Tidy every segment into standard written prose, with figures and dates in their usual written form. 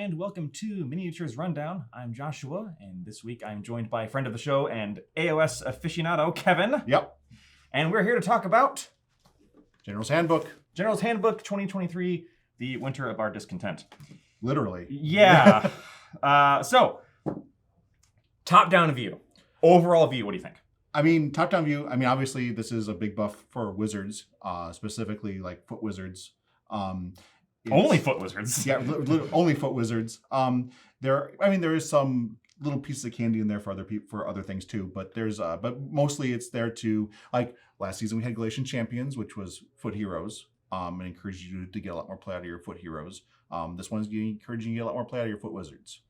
and welcome to Miniatures Rundown. I'm Joshua, and this week I'm joined by a friend of the show and AOS aficionado, Kevin. Yep. And we're here to talk about General's Handbook. General's Handbook 2023, the Winter of Our Discontent. Literally. Yeah. So, top-down view. Overall view, what do you think? I mean, top-down view, obviously this is a big buff for wizards, specifically like foot wizards. Only foot wizards. Yeah, only foot wizards. There is some little pieces of candy in there for other people, for other things too. But but mostly it's there to, like last season we had Galatian Champions, which was foot heroes, and encouraged you to get a lot more play out of your foot heroes. This one's encouraging you to get a lot more play out of your foot wizards.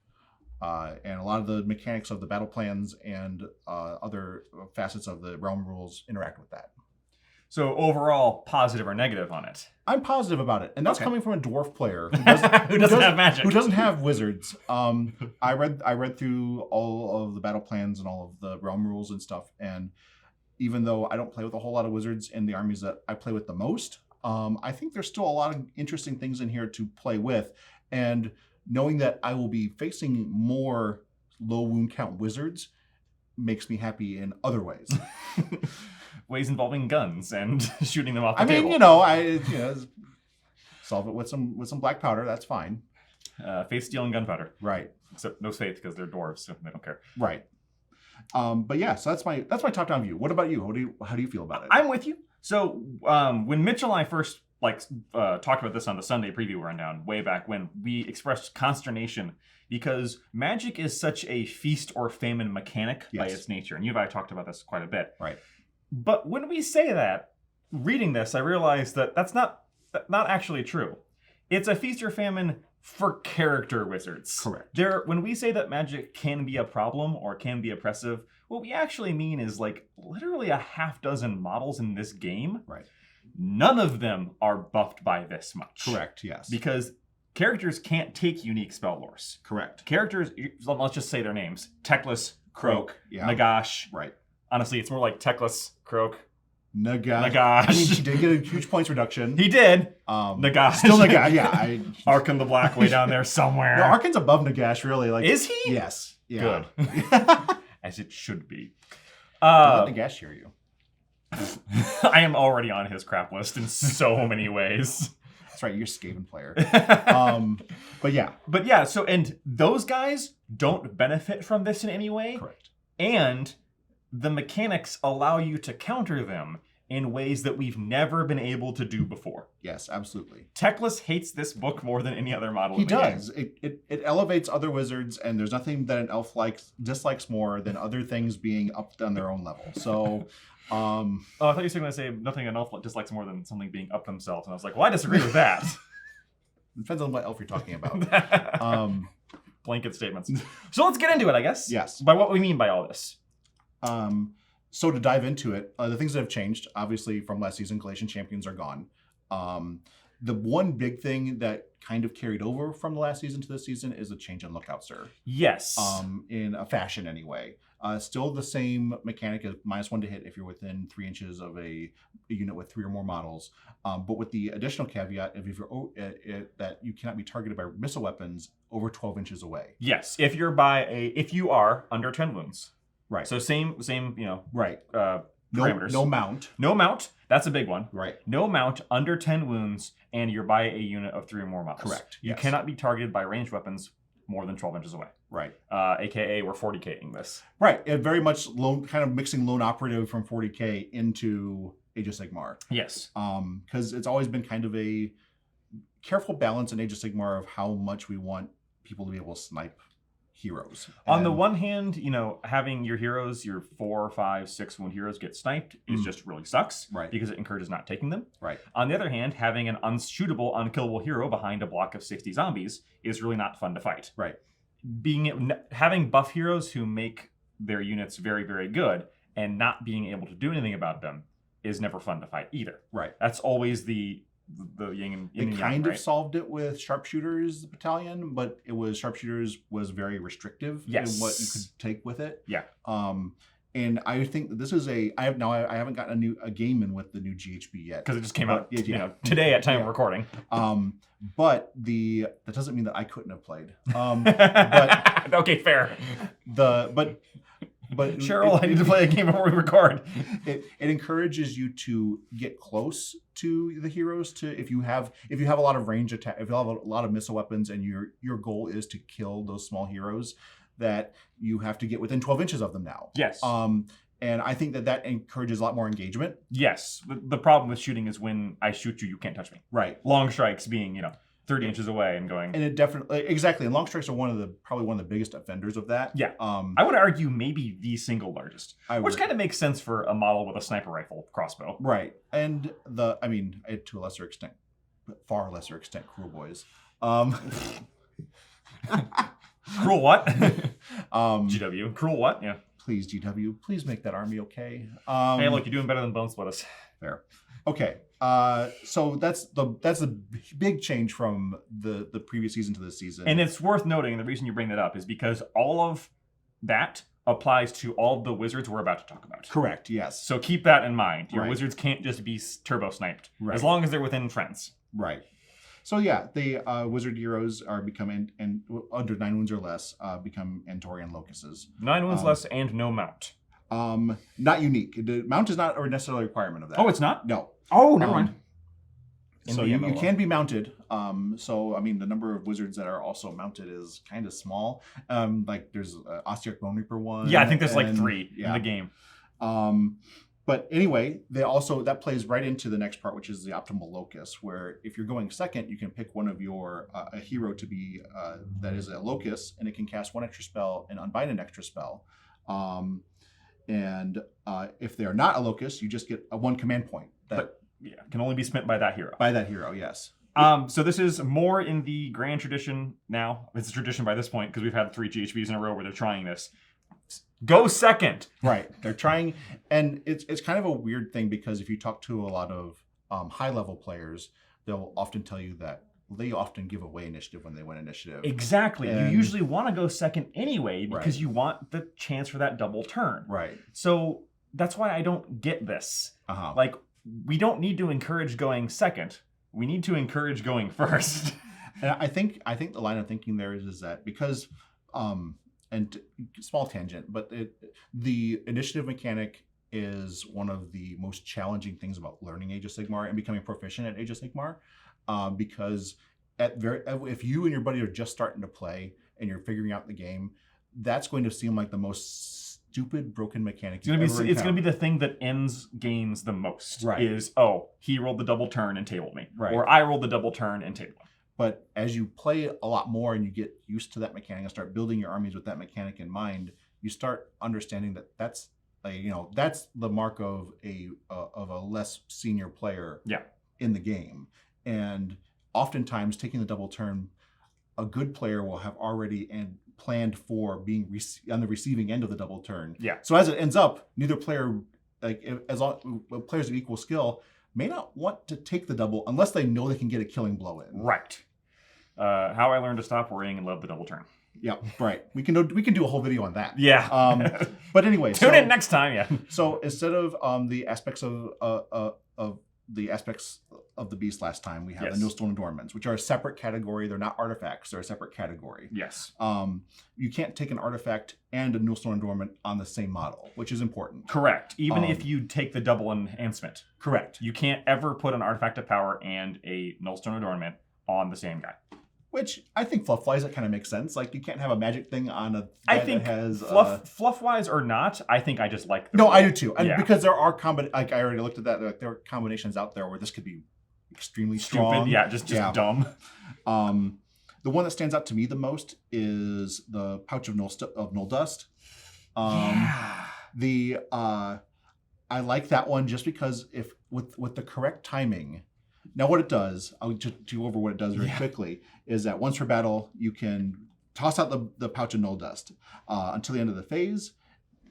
And a lot of the mechanics of the battle plans and other facets of the realm rules interact with that. So overall, positive or negative on it? I'm positive about it, and that's coming from a dwarf player who doesn't have magic, who doesn't have wizards. I read through all of the battle plans and all of the realm rules and stuff, and even though I don't play with a whole lot of wizards in the armies that I play with the most, I think there's still a lot of interesting things in here to play with, and knowing that I will be facing more low wound count wizards makes me happy in other ways. Ways involving guns and shooting them off the table. Solve it with some black powder. That's fine. Faith, steel, and gunpowder. Right. Except no faith because they're dwarves, so they don't care. Right. But yeah, so that's my top-down view. What about you? How do you feel about it? I'm with you. So when Mitchell and I first talked about this on the Sunday preview rundown way back when, we expressed consternation because magic is such a feast or famine mechanic by its nature, and you and I talked about this quite a bit. Right. But when we say that, reading this, I realized that that's not actually true. It's a feast or famine for character wizards. Correct. When we say that magic can be a problem or can be oppressive, what we actually mean is like literally a half dozen models in this game. Right. None of them are buffed by this much. Correct, yes. Because characters can't take unique spell lores. Correct. Characters, let's just say their names. Teclis, Croak, Nagash. Right. Honestly, it's more like Teclis, Croak, Nagash. I mean, he did get a huge points reduction. He did. Nagash. Still Nagash, yeah. Arkan the Black way down there somewhere. No, Arkan's above Nagash, really. Like, is he? Yes. Yeah. Good. As it should be. Let Nagash hear you. I am already on his crap list in so many ways. That's right, you're a Skaven player. But yeah. So, and those guys don't benefit from this in any way. Correct. And the mechanics allow you to counter them in ways that we've never been able to do before. Yes, absolutely. Teclis hates this book more than any other model. He does. It elevates other wizards, and there's nothing that an elf dislikes more than other things being up on their own level. So, I thought you were going to say nothing an elf dislikes more than something being up themselves, and I was like, well, I disagree with that. Depends on what elf you're talking about. Blanket statements. So let's get into it, I guess. Yes. By what we mean by all this. So to dive into it, the things that have changed, obviously from last season, Galatian Champions are gone. The one big thing that kind of carried over from the last season to this season is a change in Lookout Sir. Yes. In a fashion anyway. Still the same mechanic as -1 to hit if you're within 3 inches of a unit with 3 or more models. But with the additional caveat of that you cannot be targeted by missile weapons over 12 inches away. Yes. If you are under 10 wounds. Right. So same, right. Parameters. No mount. No mount. That's a big one. Right. No mount under 10 wounds, and you're by a unit of 3 or more models. Correct. You cannot be targeted by ranged weapons more than 12 inches away. Right. AKA we're 40K-ing this. Right. And very much kind of mixing Lone Operative from 40K into Age of Sigmar. Yes. Because it's always been kind of a careful balance in Age of Sigmar of how much we want people to be able to snipe heroes. On the one hand, having your heroes, your 4, 5, 6 wound heroes get sniped is just really sucks. Right. Because it encourages not taking them. Right. On the other hand, having an unshootable, unkillable hero behind a block of 60 zombies is really not fun to fight. Right. Having buff heroes who make their units very, very good and not being able to do anything about them is never fun to fight either. Right. That's always the yin and yang. They kind of solved it with Sharpshooters Battalion, but it was Sharpshooters was very restrictive in what you could take with it. Yeah. And I think that this is I haven't gotten a game in with the new GHB yet because it just came out today at time of recording. But that doesn't mean that I couldn't have played. But okay, fair. But Cheryl, I need to play a game before we record. It encourages you to get close to the heroes. If you have a lot of range attack, if you have a lot of missile weapons, and your goal is to kill those small heroes, that you have to get within 12 inches of them now. Yes. And I think that encourages a lot more engagement. Yes. The problem with shooting is when I shoot you, you can't touch me. Right. Long strikes being 30 inches away and going. And it definitely, exactly. And long strikes are probably one of the biggest offenders of that. Yeah. I would argue maybe the single largest, which kind of makes sense for a model with a sniper rifle crossbow. Right. And to a lesser extent, far lesser extent, Cruel Boys. Cruel what? GW. Cruel what? Yeah. Please, GW. Please make that army okay. Hey, look, you're doing better than Bone Splitters. Fair. Okay. So that's the big change from the previous season to this season. And it's worth noting, and the reason you bring that up is because all of that applies to all of the wizards we're about to talk about. Correct, yes. So keep that in mind. Your wizards can't just be turbo sniped, as long as they're within friends. Right. So yeah, the wizard heroes are becoming, and under 9 wounds or less, become Antorian locuses. 9 wounds less and no mount. Not unique. The mount is not necessarily a requirement of that. Oh, it's not? No. Oh, never mind. So you can be mounted. The number of wizards that are also mounted is kind of small. Like there's Ostearch Bone Reaper one. Yeah, I think there's like 3 in the game. But anyway, that plays right into the next part, which is the optimal locus, where if you're going second, you can pick one of your a hero to be that is a locus, and it can cast 1 extra spell and unbind an extra spell. If they are not a locus, you just get a 1 command point. Can only be spent by that hero. By that hero, yes. So this is more in the grand tradition now. It's a tradition by this point because we've had 3 GHBs in a row where they're trying this. Go second. Right. They're trying, and it's kind of a weird thing because if you talk to a lot of high level players, they'll often tell you that they often give away initiative when they win initiative. Exactly. You usually want to go second anyway because you want the chance for that double turn. Right. So that's why I don't get this. Like, we don't need to encourage going second. We need to encourage going first. And I think the line of thinking there is that because and small tangent, but the initiative mechanic is one of the most challenging things about learning Age of Sigmar and becoming proficient at Age of Sigmar, because if you and your buddy are just starting to play and you're figuring out the game, that's going to seem like the most stupid broken mechanic. It's going to be the thing that ends games the most. Right. Is he rolled the double turn and tabled me, right, or I rolled the double turn and tabled him. But as you play a lot more and you get used to that mechanic and start building your armies with that mechanic in mind, you start understanding that that's the mark of a less senior player in the game. And oftentimes taking the double turn, a good player will have already planned for being on the receiving end of the double turn. Yeah. So as it ends up, neither player, players of equal skill, may not want to take the double unless they know they can get a killing blow in. Right. How I learned to stop worrying and love the double turn. Yeah, right. We can do a whole video on that. Yeah. But anyway, tune in next time. Yeah. So instead of the aspects of the beast last time, we have the Newfound Adornments, which are a separate category. They're not artifacts; they're a separate category. Yes. You can't take an artifact and a Newfound Adornment on the same model, which is important. Correct. Even if you take the double enhancement. Correct. You can't ever put an artifact of power and a Nullstone Adornment on the same guy. Which I think fluff-wise, it kind of makes sense. Like, you can't have a magic thing on a guy that has... fluff-wise or not, I think I just like... I do too. And because there are... I already looked at that. Like, there are combinations out there where this could be extremely strong. Yeah, just dumb. The one that stands out to me the most is the Pouch of Null Dust. I like that one just because if with the correct timing... Now, what it does, I'll just go over what it does very quickly, is that once per battle, you can toss out the Pouch of Null Dust. Until the end of the phase,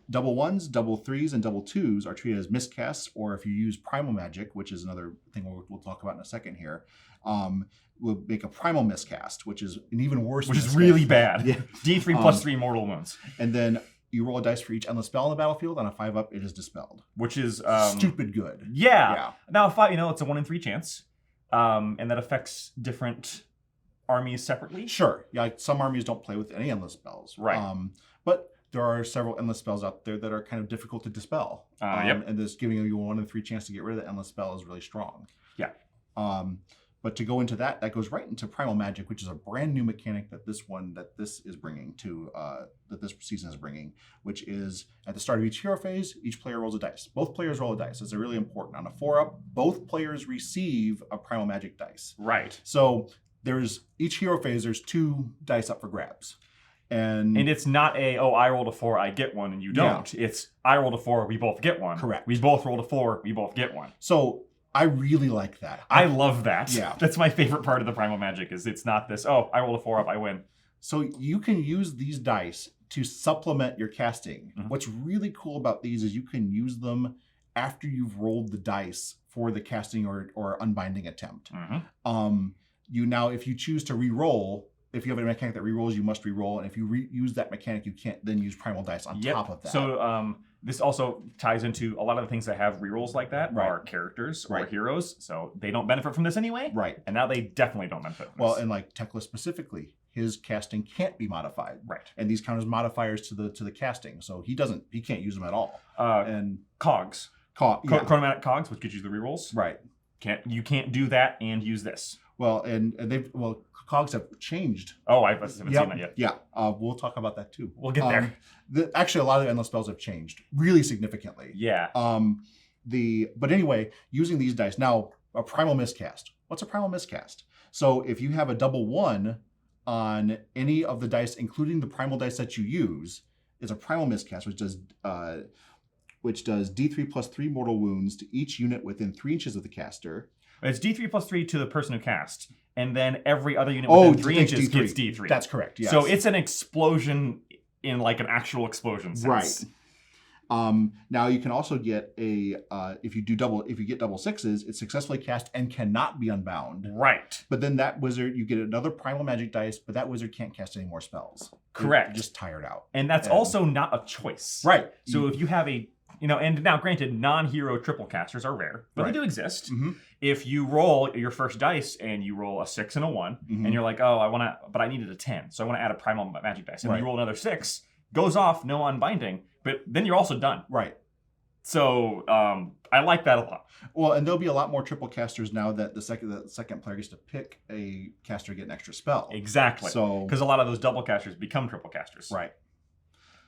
double 1s, double 3s, and double 2s are treated as miscasts, or if you use Primal Magic, which is another thing we'll talk about in a second here, we'll make a Primal Miscast, which is an even worse Which is really bad. Yeah. D3 plus 3 mortal wounds. And then You roll a dice for each endless spell on the battlefield. On a 5-up, it is dispelled. Which is stupid good. Yeah. Now, it's a 1 in 3 chance, and that affects different armies separately. Sure. Yeah, like some armies don't play with any endless spells. Right. But there are several endless spells out there that are kind of difficult to dispel. And this giving you a 1 in 3 chance to get rid of the endless spell is really strong. Yeah. But to go into that goes right into Primal Magic, which is a brand new mechanic that this is bringing to that this season is bringing, which is at the start of each hero phase, each player rolls a dice. Both players roll a dice. This is really important. On a 4-up, both players receive a Primal Magic dice. Right. So each hero phase, there's 2 dice up for grabs. And it's not I rolled a 4, I get 1, and you don't. Yeah. It's I rolled a 4, we both get 1. Correct. We both rolled a 4, we both get 1. So I really like that. I love that. Yeah. That's my favorite part of the Primal Magic is it's not this, I rolled a 4-up, I win. So you can use these dice to supplement your casting. Mm-hmm. What's really cool about these is you can use them after you've rolled the dice for the casting or unbinding attempt. Mm-hmm. If you choose to re-roll, if you have a mechanic that re-rolls, you must re-roll. And if you use that mechanic, you can't then use Primal Dice on top of that. So this also ties into a lot of the things that have rerolls like that are characters or heroes. So they don't benefit from this anyway. Right. And now they definitely don't benefit from this. And like Teclis specifically, his casting can't be modified. Right. And these count as modifiers to the casting. So he can't use them at all. And cogs. Chronomatic cogs, which gives you the rerolls. Right. You can't do that and use this. Well, cogs have changed. Oh, I haven't seen that yet. Yeah, we'll talk about that too. We'll get there. Actually, a lot of the endless spells have changed really significantly. Yeah. But anyway, using these dice now, a primal miscast. What's a primal miscast? So if you have a double 1 on any of the dice, including the primal dice that you use, is a primal miscast, which does D3 plus 3 mortal wounds to each unit within 3 inches of the caster. It's D3 plus 3 to the person who casts, and then every other unit within 3 inches gets D3. That's correct, yes. So it's an explosion in like an actual explosion sense. Right. Now you can also get if you get double 6s, it's successfully cast and cannot be unbound. Right. But then that wizard, you get another Primal Magic dice, but that wizard can't cast any more spells. Correct. They're just tired out. And that's also not a choice. Right. So if you have and now granted, non-hero triple casters are rare, but they do exist. Mm-hmm. If you roll your first dice and you roll a 6 and a 1, mm-hmm. and you're like, but I needed a 10, so I want to add a Primal Magic dice. And you roll another 6, goes off, no unbinding, but then you're also done. Right. So I like that a lot. Well, and there'll be a lot more triple casters now that the second player gets to pick a caster to get an extra spell. Exactly. So because a lot of those double casters become triple casters. Right.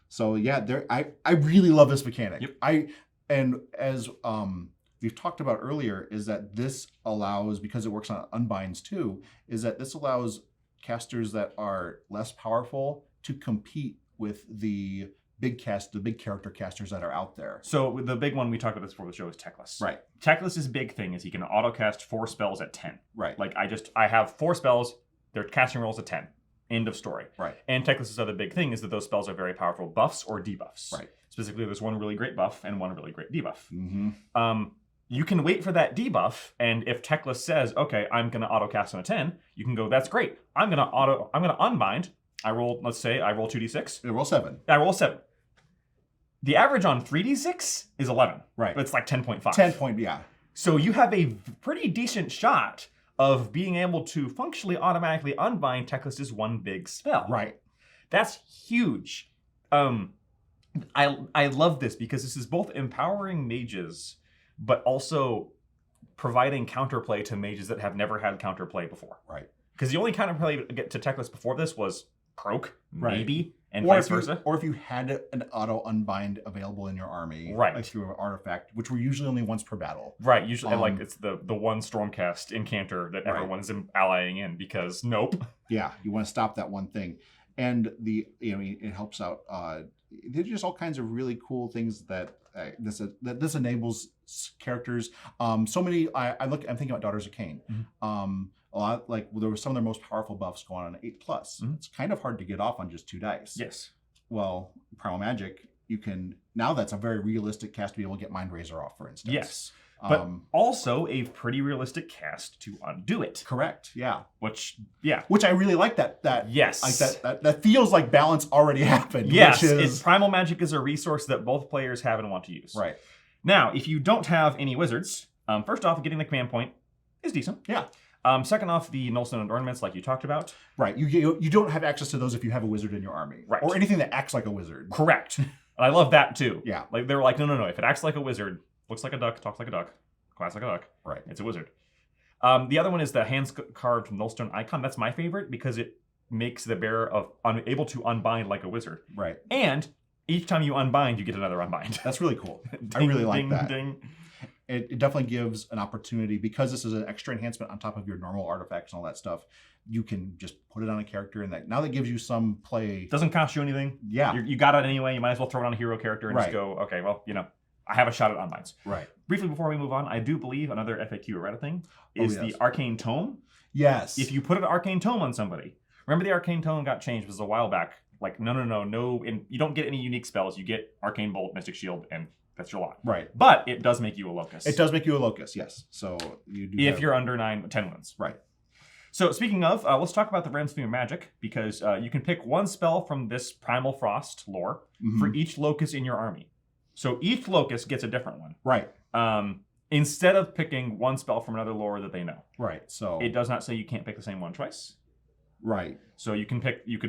So yeah, I really love this mechanic. Yep. And as we've talked about earlier, is that this allows, because it works on unbinds too, is that this allows casters that are less powerful to compete with the big character casters that are out there. So the big one we talked about this before the show is Teclis. Right. Teclis' big thing is he can auto-cast 4 spells at 10. Right. Like I have 4 spells, their casting rolls at 10. End of story. Right. And Teclis' other big thing is that those spells are very powerful buffs or debuffs. Right. Specifically, there's one really great buff and one really great debuff. Mm-hmm. You can wait for that debuff, and if Teclis says, "Okay, I'm going to auto cast on a 10," you can go, "That's great. I'm going to unbind." Let's say I roll 2d6. I roll 7. I roll 7. The average on 3d6 is 11. Right. It's like 10.5. 10 point, yeah. So you have a pretty decent shot of being able to functionally automatically unbind Teclis' one big spell. Right. That's huge. I love this because this is both empowering mages, but also providing counterplay to mages that have never had counterplay before. Right. Because the only counterplay to get to Teclis before this was Croak, maybe, and or vice versa. Or if you had an auto unbind available in your army, right, like through an artifact, which were usually only once per battle. Right, usually like it's the one Stormcast incanter that everyone's allying in because nope. Yeah, you want to stop that one thing, and it helps out. There's just all kinds of really cool things that this enables characters. So many. I'm thinking about Daughters of Cain. Mm-hmm. A lot there were some of their most powerful buffs going on 8+. Mm-hmm. It's kind of hard to get off on just 2 dice. Yes. Well, Primal Magic, you can now. That's a very realistic cast to be able to get Mind Razor off, for instance. Yes. But also a pretty realistic cast to undo it. Correct. Yeah. Which I really like that. Yes. Like that feels like balance already happened. Yes. Which is... Primal Magic is a resource that both players have and want to use. Right. Now, if you don't have any wizards, first off, getting the command point is decent. Yeah. Second off, the nullstone and ornaments, like you talked about. Right. You don't have access to those if you have a wizard in your army. Right. Or anything that acts like a wizard. Correct. And I love that too. Yeah. Like they were like, no. If it acts like a wizard, looks like a duck, talks like a duck, quacks like a duck. Right. It's a wizard. The other one is the hand-carved nullstone icon. That's my favorite because it makes the bearer of able to unbind like a wizard. Right. And each time you unbind, you get another unbind. That's really cool. Ding, I really like ding, that. Ding. It definitely gives an opportunity, because this is an extra enhancement on top of your normal artifacts and all that stuff. You can just put it on a character, and that gives you some play. Doesn't cost you anything. Yeah. You got it anyway. You might as well throw it on a hero character and Right. just go, okay, well, I have a shot at unbinds. Right. Briefly before we move on, I do believe another FAQ errata thing is the Arcane Tome. Yes. If you put an Arcane Tome on somebody, remember the Arcane Tome got changed, it was a while back. Like, no, and you don't get any unique spells. You get Arcane Bolt, Mystic Shield, and that's your lot. Right. But it does make you a Locust. It does make you a Locust, yes. So you do if you're under 10 wins. Right. So speaking of, let's talk about the Realms of Magic, because you can pick one spell from this Primal Frost lore for each Locust in your army. So each Locust gets a different one. Right. Instead of picking one spell from another lore that they know. Right. So it does not say you can't pick the same one twice. Right. So you could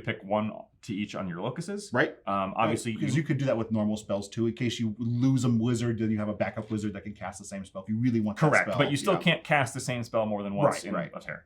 pick one to each on your locusts. Right. Obviously, because you could do that with normal spells too. In case you lose a wizard, then you have a backup wizard that can cast the same spell if you really want that correct, spell. but you still can't cast the same spell more than once in a tear.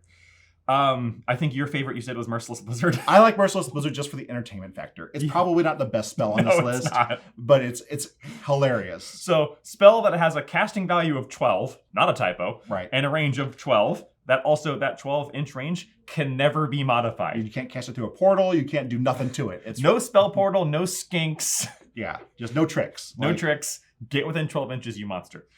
I think your favorite you said was Merciless Blizzard. I like Merciless Blizzard just for the entertainment factor. It's probably not the best spell on this list, but it's hilarious. So spell that has a casting value of 12, not a typo, right, and a range of 12. That 12-inch range can never be modified. You can't cast it through a portal. You can't do nothing to it. It's no spell portal, no skinks. Yeah, just no tricks. No tricks. Get within 12 inches, you monster.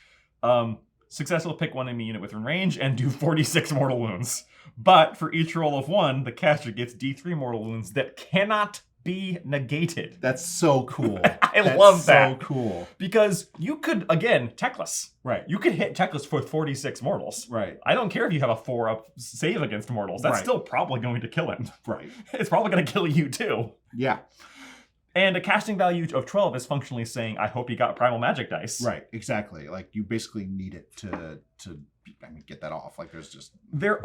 Successful, pick one enemy unit within range and do 46 mortal wounds. But for each roll of 1, the caster gets D3 mortal wounds that cannot be negated. That's so cool. I love that. So cool. Because you could, again, Techless. Right. You could hit Techless for 46 mortals. Right. I don't care if you have a 4-up save against mortals. That's still probably going to kill him. Right. It's probably going to kill you too. Yeah. And a casting value of 12 is functionally saying, I hope you got Primal Magic dice. Right, exactly. Like, you basically need it to get that off. Like, there's just... They're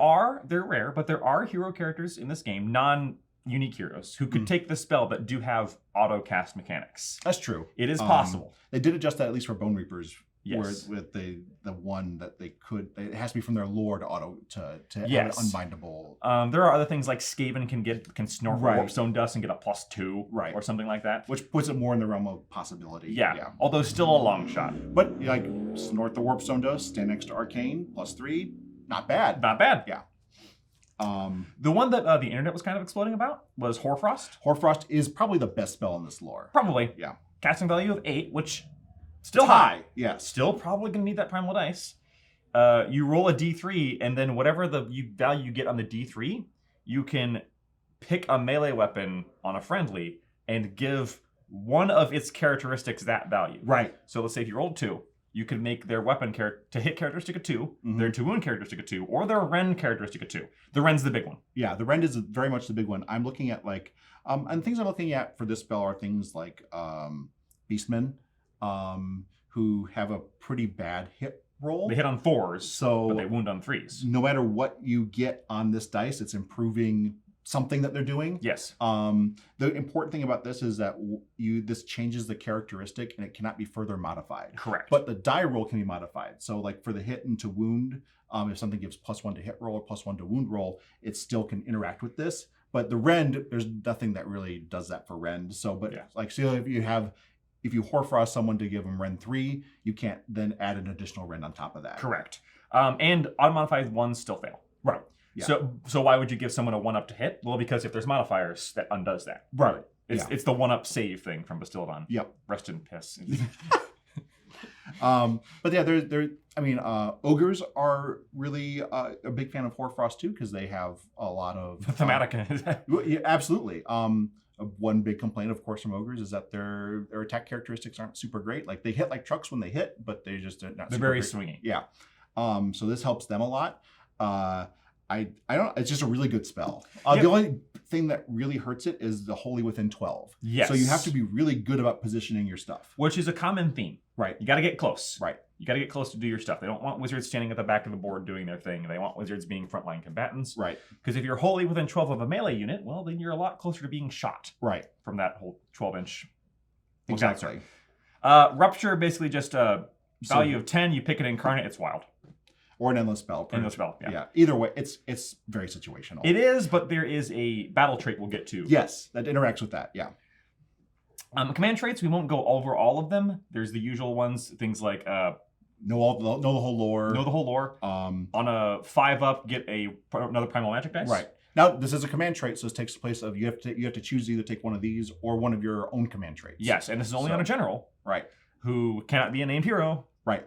rare, but there are hero characters in this game, non-unique heroes, who could take the spell that do have auto-cast mechanics. That's true. It is possible. They did adjust that, at least for Bone Reapers. Yes. Where with the one that they could, it has to be from their lore to have yes. it unbindable. There are other things like Skaven can snort Warpstone Dust and get a +2, right, or something like that, which puts it more in the realm of possibility. Yeah. Although still a long shot. But like snort the Warpstone Dust, stand next to Arcane, +3, not bad. Not bad. Yeah. The one that the internet was kind of exploding about was Hoarfrost. Hoarfrost is probably the best spell in this lore. Probably. Yeah. Casting value of 8, which still it's high. Yes. Still probably going to need that primal dice. You roll a D3, and then whatever the value you get on the D3, you can pick a melee weapon on a friendly and give one of its characteristics that value. Right. So let's say if you rolled 2, you could make their weapon to hit characteristic of 2, their to wound characteristic of 2, or their rend characteristic of 2. The rend's the big one. Yeah, the rend is very much the big one. I'm looking at like, and things I'm looking at for this spell are things like Beastmen, who have a pretty bad hit roll. They hit on 4s, but they wound on 3s. No matter what you get on this dice, it's improving something that they're doing. Yes. The important thing about this is that this changes the characteristic and it cannot be further modified. Correct. But the die roll can be modified. So like for the hit and to wound, if something gives +1 to hit roll or +1 to wound roll, it still can interact with this. But the rend, there's nothing that really does that for rend. So, but like, so if you Hoarfrost someone to give them rend 3, you can't then add an additional rend on top of that. Correct. And auto-modified ones still fail. Right. Yeah. So why would you give someone a 1-up to hit? Well, because if there's modifiers, that undoes that. Right. It's the 1-up save thing from Bastildon. Yep. Rest in piss. But yeah, ogres are really a big fan of Hoarfrost too, because they have a lot of thematic. Yeah, absolutely. one big complaint, of course, from ogres is that their attack characteristics aren't super great. Like they hit like trucks when they hit, but they just are not. They're super very great. swingy. Yeah. So this helps them a lot. I don't. It's just a really good spell. Yep. The only thing that really hurts it is the Holy Within 12. Yes. So you have to be really good about positioning your stuff. Which is a common theme. Right. You got to get close. Right. You got to get close to do your stuff. They don't want wizards standing at the back of the board doing their thing. They want wizards being frontline combatants. Right. Because if you're wholly within 12 of a melee unit, well, then you're a lot closer to being shot. Right. From that whole 12-inch. Exactly. Rupture, basically just a value of 10. You pick an incarnate, it's wild. Or an endless spell. Endless spell, yeah. Either way, it's very situational. It is, but there is a battle trait we'll get to. Yes, that interacts with that, yeah. Command traits, we won't go over all of them. There's the usual ones, things like... know the whole lore. Know the whole lore. On a 5-up, get another Primal Magic dice. Right. Now, this is a command trait, so this takes place of you have to choose to either take one of these or one of your own command traits. Yes, and this is only on a general. Right. Who cannot be a named hero. Right.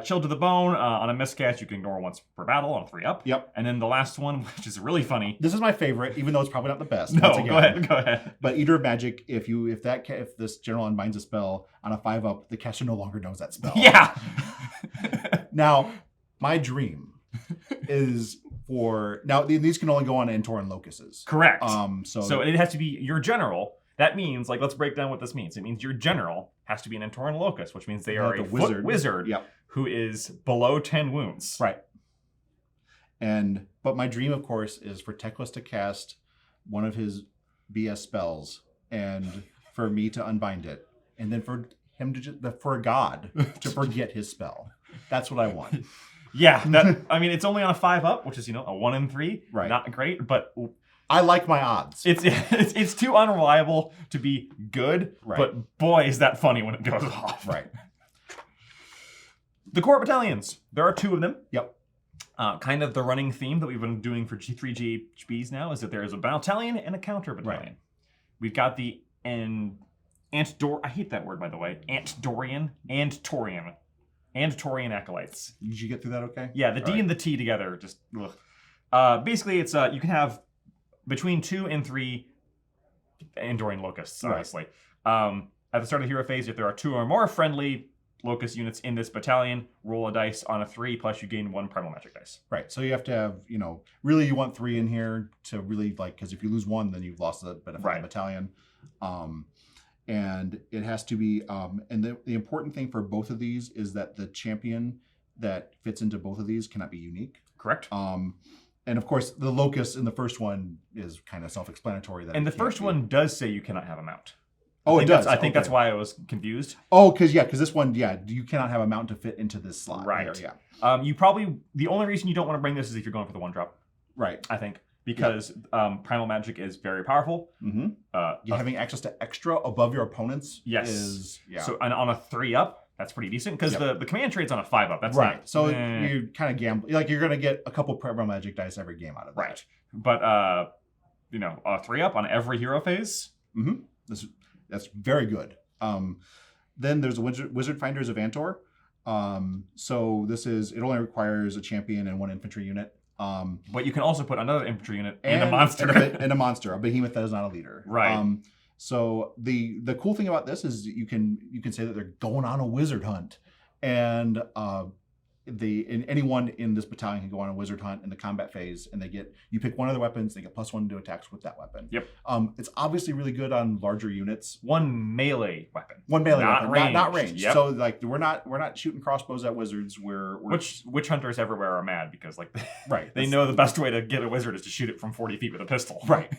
Chill to the Bone, on a miscast, you can ignore once per battle on a 3-up. Yep. And then the last one, which is really funny. This is my favorite, even though it's probably not the best. No, go ahead. But Eater of Magic, if this general unbinds a spell on a 5-up, the caster no longer knows that spell. Yeah. Now, my dream is for... Now, these can only go on Antoran Locuses. Correct. So it has to be your general. That means, let's break down what this means. It means your general has to be an Antoran Locus, which means they are a wizard yep. who is below 10 wounds. Right. But my dream, of course, is for Teclis to cast one of his BS spells and for me to unbind it. And then for him for a god to forget his spell. That's what I want. Yeah. It's only on a 5-up, which is, a 1 in 3. Right. Not great, but... I like my odds. It's too unreliable to be good, right. But boy, is that funny when it goes off. Right. The core battalions. There are 2 of them. Yep. Kind of the running theme that we've been doing for G3 GHBs now is that there is a battalion and a counter battalion. Right. We've got the I hate that word, by the way. Antorian acolytes. Did you get through that okay? Yeah, the All D right. and the T together just ugh. Basically it's you can have between 2 and 3 Andorian locusts, honestly. Right. At the start of the hero phase, if there are 2 or more friendly locust units in this battalion, roll a dice on a 3, plus you gain 1 Primal Magic dice. Right. So you have to have, really you want 3 in here to really because if you lose 1, then you've lost the benefit of the battalion. And it has to be, and the important thing for both of these is that the champion that fits into both of these cannot be unique. Correct. And of course, the locus in the first one is kind of self-explanatory. And the first one does say you cannot have a mount. Oh, it does. I think that's why I was confused. Oh, because this one, you cannot have a mount to fit into this slot. Right. Here, yeah. You probably, the only reason you don't want to bring this is if you're going for the 1-drop. Right. I think. Because Primal Magic is very powerful. Mm-hmm. Having access to extra above your opponents is... Yeah. So on a 3-up, that's pretty decent. Because the command trade's on a 5-up. That's right. Not, so you kind of gamble. Like you're going to get a couple Primal Magic dice every game out of that. Right. But, a 3-up on every hero phase. Mm-hmm. That's very good. Then there's the Wizard Finders of Antor. So it only requires a champion and 1 infantry unit. But you can also put another infantry unit and a monster. And a monster, a behemoth that is not a leader. Right. So the cool thing about this is you can say that they're going on a wizard hunt. And anyone in this battalion can go on a wizard hunt in the combat phase, and you pick one of the weapons, they get +1 to attacks with that weapon. Yep. It's obviously really good on larger units. 1 melee weapon. Not ranged. Not ranged. Yep. So we're not shooting crossbows at wizards. Which witch hunters everywhere are mad because right. They know the best way to get a wizard is to shoot it from 40 feet with a pistol. Right.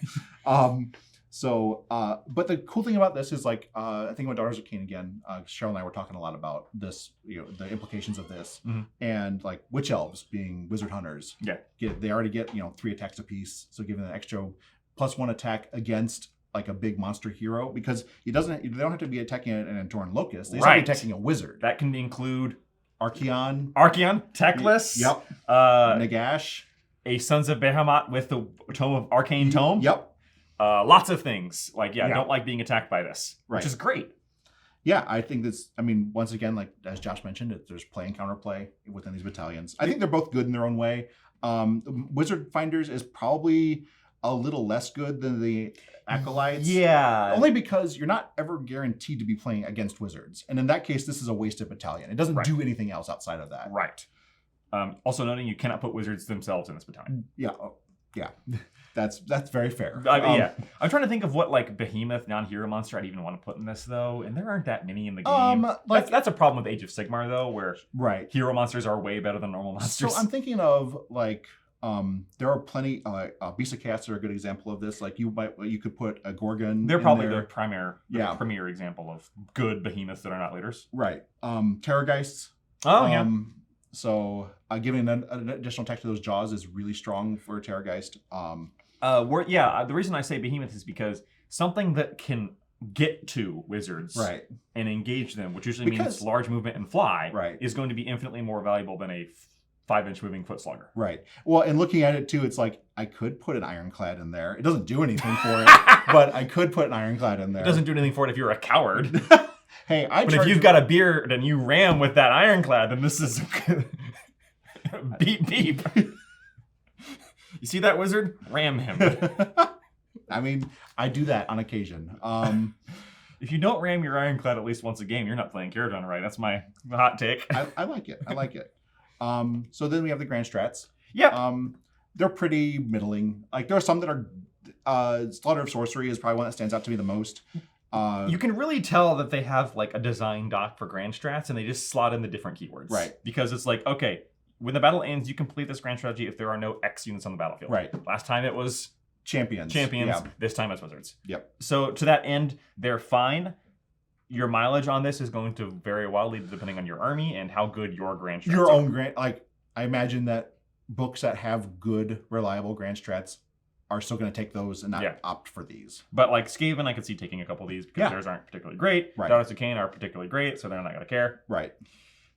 But the cool thing about this is I think about Daughters of Cain again. Cheryl and I were talking a lot about this, the implications of this, and witch elves being wizard hunters. Yeah, they already get 3 attacks apiece, so giving an extra +1 attack against a big monster hero because they don't have to be attacking an Antoran Locust. They start attacking a wizard. That can include Archeon, Teclis, Nagash, a Sons of Behemoth with the Tome of Arcane Tome. Yep. Lots of things don't like being attacked by this, which is great. Yeah, I think this. Once again, as Josh mentioned, there's play and counterplay within these battalions. I think they're both good in their own way. Wizard Finders is probably a little less good than the acolytes. Yeah. Only because you're not ever guaranteed to be playing against wizards. And in that case, this is a wasted battalion. It doesn't do anything else outside of that. Right. Also noting you cannot put wizards themselves in this battalion. Yeah. Yeah. That's very fair. Yeah. I'm trying to think of what like behemoth non-hero monster I'd even want to put in this though, and there aren't that many in the game. That's a problem with Age of Sigmar though, where hero monsters are way better than normal monsters. So I'm thinking of like there are plenty. Beast of Cats are a good example of this. Like you could put a Gorgon. They're probably the premier example of good behemoths that are not leaders. Right. Terrorgeists. Oh yeah. So giving an additional attack to those jaws is really strong for a Terrorgeist. The reason I say behemoth is because something that can get to wizards and engage them, which usually means large movement and fly, is going to be infinitely more valuable than a 5-inch moving foot slugger. Right. Well, and looking at it too, it's like I could put an ironclad in there. It doesn't do anything for it, but I could put an ironclad in there. It doesn't do anything for it if you're a coward. Hey, but if you've got a beard and you ram with that ironclad, then this is beep beep. You see that wizard? Ram him. I mean, I do that on occasion. If you don't ram your ironclad at least once a game, you're not playing Caradon right. That's my hot take. I like it. I like it. So then we have the Grand Strats. Yeah. They're pretty middling. Like there are some that are Slaughter of Sorcery is probably one that stands out to me the most. You can really tell that they have like a design doc for Grand Strats and they just slot in the different keywords. Right. Because it's like, okay, when the battle ends, you complete this grand strategy if there are no X units on the battlefield. Right. Last time it was champions. Yeah. This time it's wizards. Yep. So to that end, they're fine. Your mileage on this is going to vary wildly depending on your army and how good your grand strats Your are. own grand, like I imagine that books that have good, reliable grand strats are still going to take those and not opt for these. But like Skaven, I could see taking a couple of these because theirs aren't particularly great. Right. Daughters of Cain are particularly great, so they're not going to care. Right.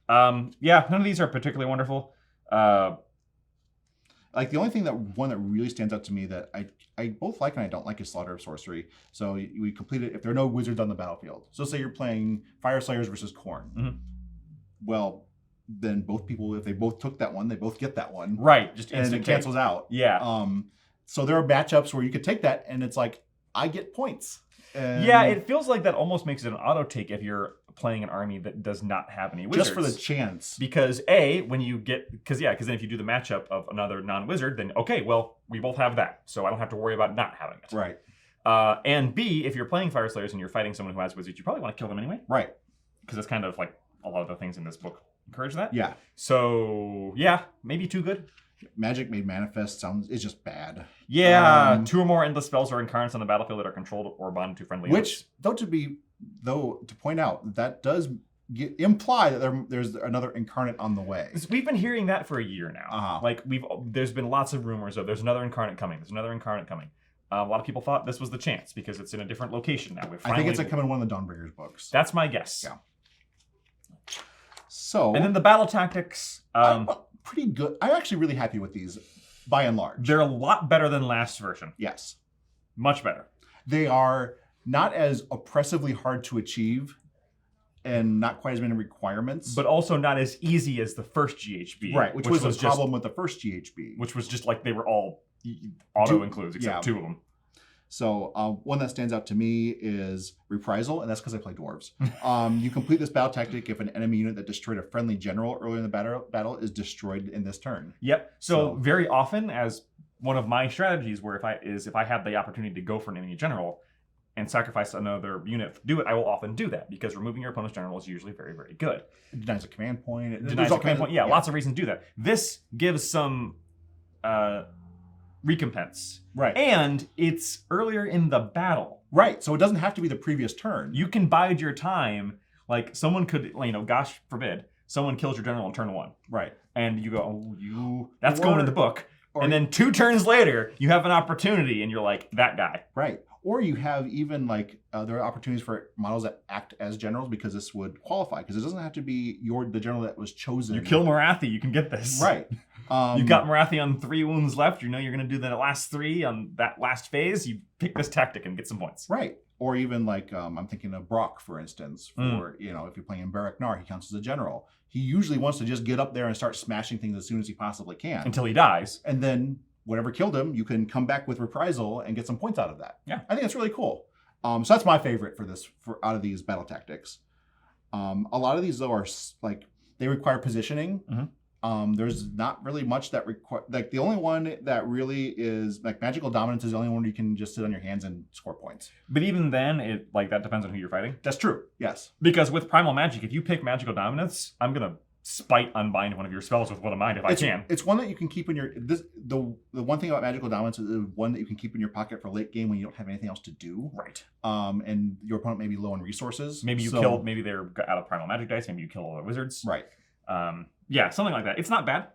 None of these are particularly wonderful. Like the only thing one that really stands out to me that I both like and I don't like is Slaughter of Sorcery. So we complete it if there are no wizards on the battlefield. So say you're playing Fire Slayers versus Khorne. Mm-hmm. Well, then both people, if they both took that one, they both get that one. Right. Just and it cancels out. Yeah. So there are matchups where you could take that and it's like, I get points. And yeah, it feels like that almost makes it an auto take if you're playing an army that does not have any wizards. Just for the chance. Because then if you do the matchup of another non-wizard, then okay, well, we both have that. So I don't have to worry about not having it. Right. And B, if you're playing Fire Slayers and you're fighting someone who has wizards, you probably want to kill them anyway. Right. Because that's kind of like a lot of the things in this book encourage that. Yeah. So yeah, maybe too good. Magic Made Manifest is just bad. Yeah, 2 or more endless spells or incarnates on the battlefield that are controlled or bonded to friendly units. Which, to point out, that does imply that there's another incarnate on the way. We've been hearing that for a year now. Uh-huh. Like there's been lots of rumors of there's another incarnate coming. There's another incarnate coming. A lot of people thought this was the chance because it's in a different location now. I think it's coming in one of the Dawnbreakers books. That's my guess. Yeah. So. And then the battle tactics. Pretty good. I'm actually really happy with these, by and large. They're a lot better than last version. Yes. Much better. They are not as oppressively hard to achieve and not quite as many requirements. But also not as easy as the first GHB. Right, which was a problem with the first GHB. Which was just like they were all auto-includes, except 2 of them. So one that stands out to me is Reprisal, and that's because I play dwarves. You complete this battle tactic if an enemy unit that destroyed a friendly general earlier in the battle is destroyed in this turn. Yep. So very often, as one of my strategies, where if I have the opportunity to go for an enemy general and sacrifice another unit to do it, I will often do that because removing your opponent's general is usually very, very good. It denies a command point. It denies a command point. Yeah, lots of reasons to do that. This gives some recompense. Right. And it's earlier in the battle. Right. So it doesn't have to be the previous turn. You can bide your time. Like someone could, gosh forbid, someone kills your general on turn 1. Right. And you go, that's going in the book. And then 2 turns later, you have an opportunity and you're like, that guy. Right. Or you have even there are opportunities for models that act as generals because this would qualify. Because it doesn't have to be the general that was chosen. You kill Morathi, you can get this. Right. You've got Morathi on 3 wounds left. You know you're going to do the last 3 on that last phase. You pick this tactic and get some points. Right. Or even I'm thinking of Brock, for instance. For if you're playing in Barak Nar, he counts as a general. He usually wants to just get up there and start smashing things as soon as he possibly can. Until he dies. And then whatever killed him, you can come back with Reprisal and get some points out of that. Yeah. I think that's really cool. So that's my favorite for out of these battle tactics. A lot of these though are like they require positioning. There's not really much that require, like the only one that really is like magical dominance is the only one where you can just sit on your hands and score points. But even then, it like that depends on who you're fighting. That's true. Yes. Because with Primal Magic, if you pick magical dominance, I'm gonna spite unbind one of your spells with one of mine if I can. It's one that you can keep in your the one thing about magical dominance is one that you can keep in your pocket for late game when you don't have anything else to do. Right. And your opponent may be low on resources. Maybe maybe they're out of Primal Magic dice. Maybe you kill all the wizards. Right. Yeah, something like that. It's not bad.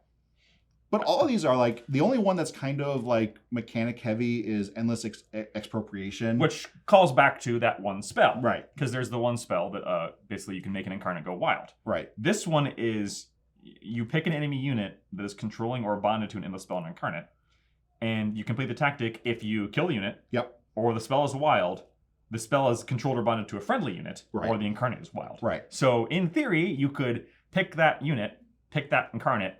But all of these are like, the only one that's kind of like mechanic heavy is Endless Expropriation. Which calls back to that one spell. Right. Because there's the one spell that basically you can make an incarnate go wild. Right. This one is, you pick an enemy unit that is controlling or bonded to an endless spell and incarnate, and you complete the tactic if you kill the unit, Yep. or the spell is wild, the spell is controlled or bonded to a friendly unit, Right. or the incarnate is wild. Right. So in theory, you could pick that unit, pick that incarnate,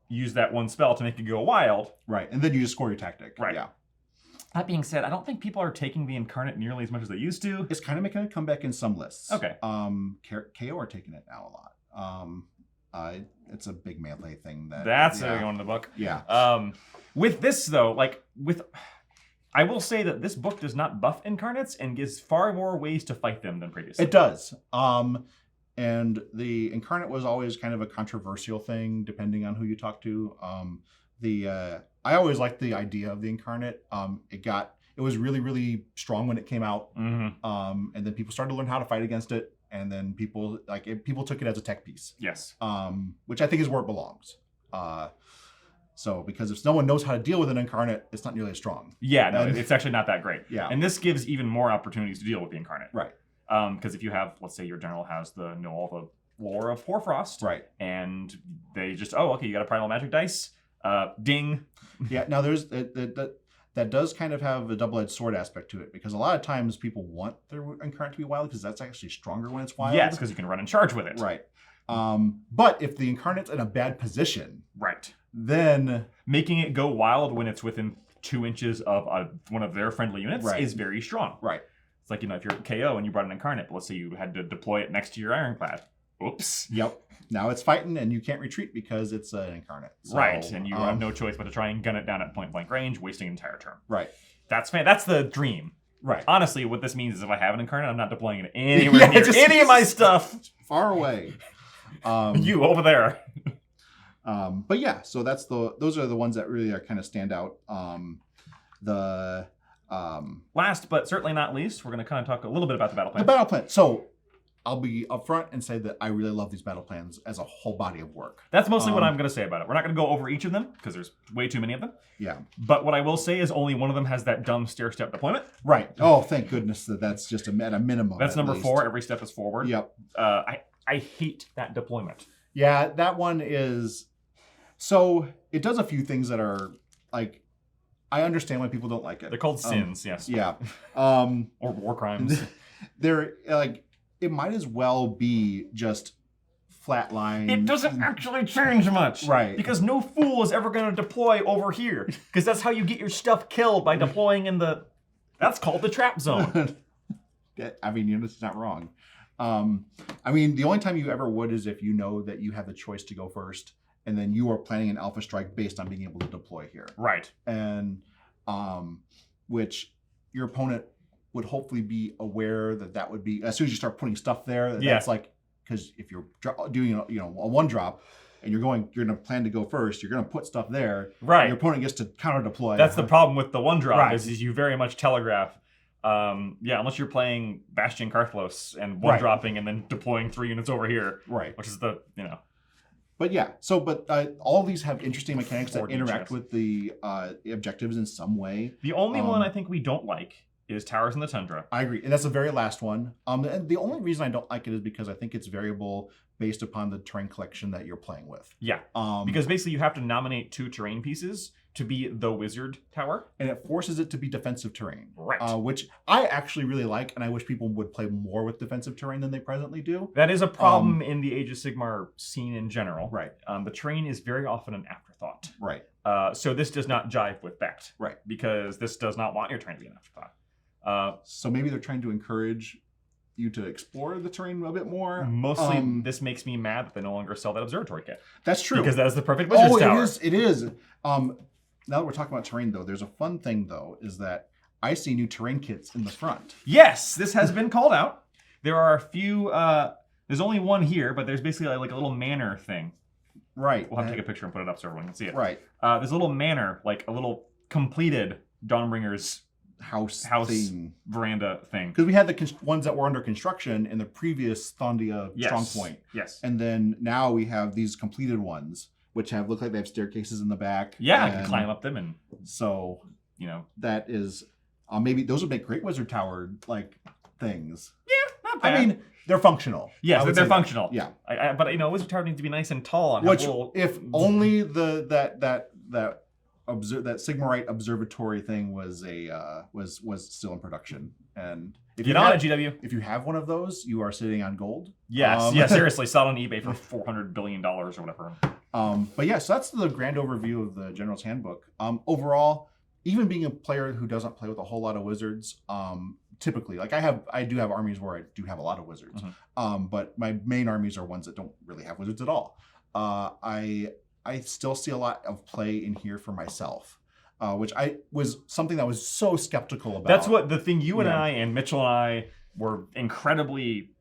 use that one spell to make it go wild. Right. And then you just score your tactic. Right. Yeah. That being said, I don't think people are taking the incarnate nearly as much as they used to. It's kind of making a comeback in some lists. Okay. KO are taking it now a lot. It's a big melee thing. That's going in the book. Yeah. With this though, I will say that this book does not buff incarnates and gives far more ways to fight them than previously. It does. And the incarnate was always kind of a controversial thing, depending on who you talk to. I always liked the idea of the incarnate. It was really, really strong when it came out. Mm-hmm. And then people started to learn how to fight against it. And then people took it as a tech piece. Yes. Which I think is where it belongs. So because if no one knows how to deal with an incarnate, it's not nearly as strong. Yeah, no, it's actually not that great. Yeah. And this gives even more opportunities to deal with the incarnate. Right. Because if you have, let's say your general has know all the lore of Hoarfrost. Right. And they just, okay, you got a Primal Magic dice. Ding. Yeah, now there's that does kind of have a double-edged sword aspect to it, because a lot of times people want their incarnate to be wild because that's actually stronger when it's wild. Yes, because you can run and charge with it. Right. But if the incarnate's in a bad position, right, then making it go wild when it's within 2 inches of one of their friendly units is very strong. Right. It's like, if you're KO and you brought an incarnate, but let's say you had to deploy it next to your ironclad. Oops. Yep. Now it's fighting and you can't retreat because it's an incarnate. So, right. And you have no choice but to try and gun it down at point blank range, wasting an entire turn. Right. That's the dream. Right. Honestly, what this means is if I have an incarnate, I'm not deploying it anywhere near any of my stuff. Far away. You over there. But yeah, so those are the ones that really are kind of stand out. Last but certainly not least, we're going to kind of talk a little bit about the battle plan. The battle plan. So I'll be upfront and say that I really love these battle plans as a whole body of work. That's mostly what I'm going to say about it. We're not going to go over each of them because there's way too many of them. Yeah. But what I will say is only one of them has that dumb stair-step deployment. Right. Oh, thank goodness that's just at a minimum. That's number 4. Every step is forward. Yep. I hate that deployment. Yeah, that one is... So it does a few things that are like... I understand why people don't like it. They're called sins, yes. Yeah. Or war crimes. They're like... It might as well be just flatline. It doesn't actually change much. Right. Because no fool is ever going to deploy over here. Because that's how you get your stuff killed, by deploying in the... That's called the trap zone. I mean, it's not wrong. I mean, the only time you ever would is if you know that you have the choice to go first, and then you are planning an alpha strike based on being able to deploy here. Right. And which your opponent would hopefully be aware that would be, as soon as you start putting stuff there, that's like, because if you're doing a one drop and you're going to plan to go first, you're going to put stuff there. Right. Your opponent gets to counter deploy. That's the problem with the one drop, Right. is you very much telegraph. Unless you're playing Bastion Karthlos and one dropping and then deploying 3 units over here. Right. Which is But yeah, all of these have interesting mechanics that 4D interact chess. with the objectives in some way. The only one I think we don't like is Towers in the Tundra. I agree. And that's the very last one. And the only reason I don't like it is because I think it's variable based upon the terrain collection that you're playing with. Yeah. Because basically you have to nominate 2 terrain pieces to be the wizard tower. And it forces it to be defensive terrain. Right. Which I actually really like, and I wish people would play more with defensive terrain than they presently do. That is a problem in the Age of Sigmar scene in general. Right. The terrain is very often an afterthought. Right. So this does not jive with that. Right. Because this does not want your terrain to be an afterthought. So maybe they're trying to encourage you to explore the terrain a bit more. Mostly, this makes me mad that they no longer sell that observatory kit. That's true. Because that is the perfect wizard's tower. It is. Now that we're talking about terrain, though, there's a fun thing, though, is that I see new terrain kits in the front. Yes, this has been called out. There are a few, there's only one here, but there's basically like a little manor thing. Right. We'll have to take a picture and put it up so everyone can see it. Right. There's a little manor, like a little completed Dawnbringer's house thing. Veranda thing. Because we had the ones that were under construction in the previous Thondia Strongpoint. Yes. And then now we have these completed ones, which look like they have staircases in the back. Yeah, I can climb up them, and so that is maybe those would make great wizard tower like things. Yeah, not bad. I mean, they're functional. Yes, they're functional. Yeah, but wizard tower needs to be nice and tall. And which if only that Sigmarite observatory thing was was still in production. And if get on it, GW. If you have one of those, you are sitting on gold. Yes, seriously, sell on eBay for $400 billion or whatever. But yes, that's the grand overview of the General's Handbook. Overall, even being a player who doesn't play with a whole lot of wizards, typically, like I do have armies where I do have a lot of wizards. Mm-hmm. But my main armies are ones that don't really have wizards at all. I still see a lot of play in here for myself, which was something that I was so skeptical about. That's what the thing you and I and Mitchell and I were incredibly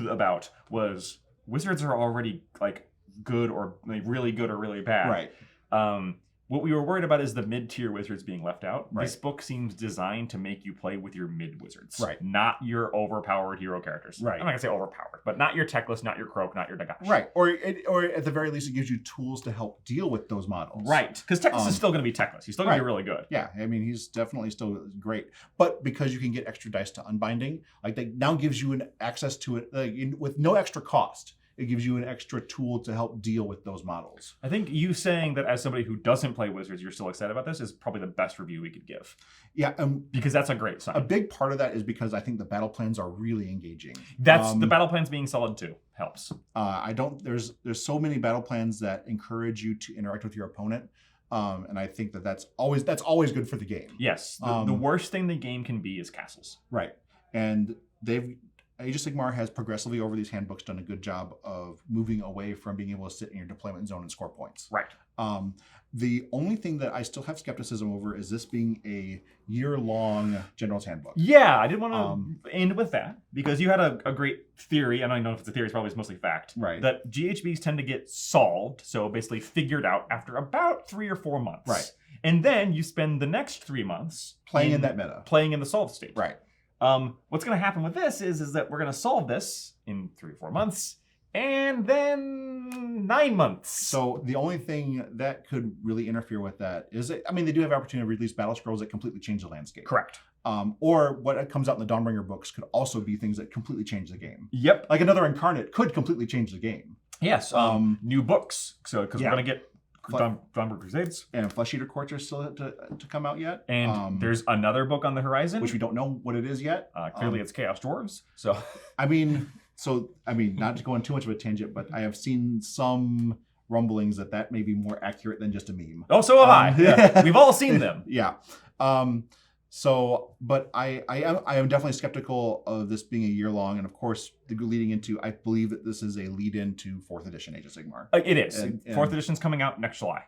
about was wizards are already like good or like really good or really bad. Right. What we were worried about is the mid-tier wizards being left out. Right. This book seems designed to make you play with your mid-wizards. Right. Not your overpowered hero characters. Right. I'm not going to say overpowered, but not your Teclis, not your Croak, not your Nagash. Right. Or at the very least, it gives you tools to help deal with those models. Right. Because Teclis is still going to be Teclis. He's still going to be really good. Yeah. I mean, he's definitely still great. But because you can get extra dice to unbinding, like that now gives you an access to it with no extra cost. It gives you an extra tool to help deal with those models. I think you saying that as somebody who doesn't play wizards, you're still excited about this is probably the best review we could give. Yeah, because that's a great sign. A big part of that is because I think the battle plans are really engaging. That's the battle plans being solid too helps. There's so many battle plans that encourage you to interact with your opponent. And I think that's always good for the game. Yes, the worst thing the game can be is castles. Right, and Age of Sigmar has progressively over these handbooks done a good job of moving away from being able to sit in your deployment zone and score points. Right. The only thing that I still have skepticism over is this being a year-long General's Handbook. Yeah, I did want to end with that because you had a great theory, and I don't know if it's a theory, it's probably mostly fact, right? That GHBs tend to get solved, so basically figured out after about 3 or 4 months. Right. And then you spend the next 3 months playing in that meta. Playing in the solved state. Right. What's going to happen with this is that we're going to solve this in 3 or 4 months, and then 9 months. So the only thing that could really interfere with that is, they do have opportunity to release battle scrolls that completely change the landscape. Correct. Or what comes out in the Dawnbringer books could also be things that completely change the game. Yep. Like another Incarnate could completely change the game. Yes. New books. So because we're going to get Dawnbringer Crusades. And Flesh Eater Courts are still to come out yet. And there's another book on the horizon. Which we don't know what it is yet. Clearly it's Chaos Dwarves. So not to go on too much of a tangent, but I have seen some rumblings that may be more accurate than just a meme. Oh, so have I. Yeah. We've all seen them. Yeah. But I am definitely skeptical of this being a year long, and of course, leading into, I believe that this is a lead into 4th edition Age of Sigmar. It is. 4th edition's coming out next July.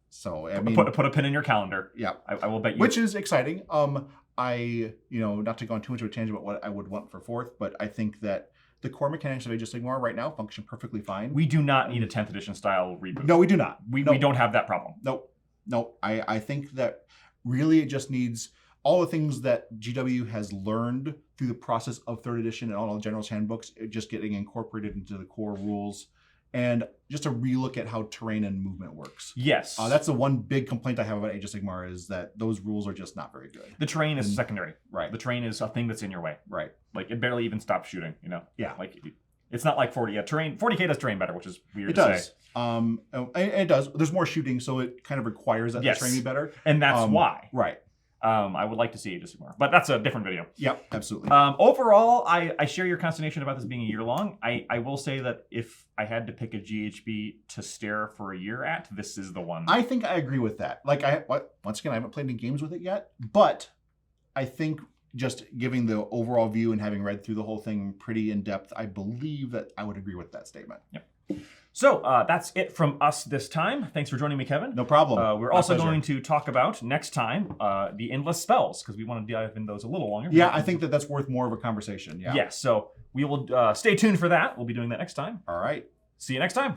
So put a pin in your calendar. Yeah, I will bet you. Which is exciting. Not to go on too much of a tangent about what I would want for 4th, but I think that the core mechanics of Age of Sigmar right now function perfectly fine. We do not need a 10th edition style reboot. No, we do not. We don't have that problem. Nope. I think that really it just needs all the things that GW has learned through the process of 3rd edition and all the General's Handbooks, just getting incorporated into the core rules and just a relook at how terrain and movement works. Yes. That's the one big complaint I have about Age of Sigmar is that those rules are just not very good. The terrain is secondary. Right. The terrain is a thing that's in your way. Right. Like, it barely even stops shooting, you know? Yeah. Like, it's not like 40. Yeah, terrain. 40K does terrain better, which is weird It to does. say. It does. There's more shooting, so it kind of requires that Yes. the terrain be better. And that's why. Right. I would like to see Age of Sigmar, but that's a different video. Yep, absolutely. Overall, I share your consternation about this being a year long. I will say that if I had to pick a GHB to stare for a year at, this is the one. I think I agree with that. Like, once again, I haven't played any games with it yet, but I think just giving the overall view and having read through the whole thing pretty in depth, I believe that I would agree with that statement. Yep. So that's it from us this time. Thanks for joining me, Kevin. No problem. We're also going to talk about next time the endless spells because we want to dive in those a little longer. Yeah, I think that's worth more of a conversation. Yeah. Yes. So we will stay tuned for that. We'll be doing that next time. All right. See you next time.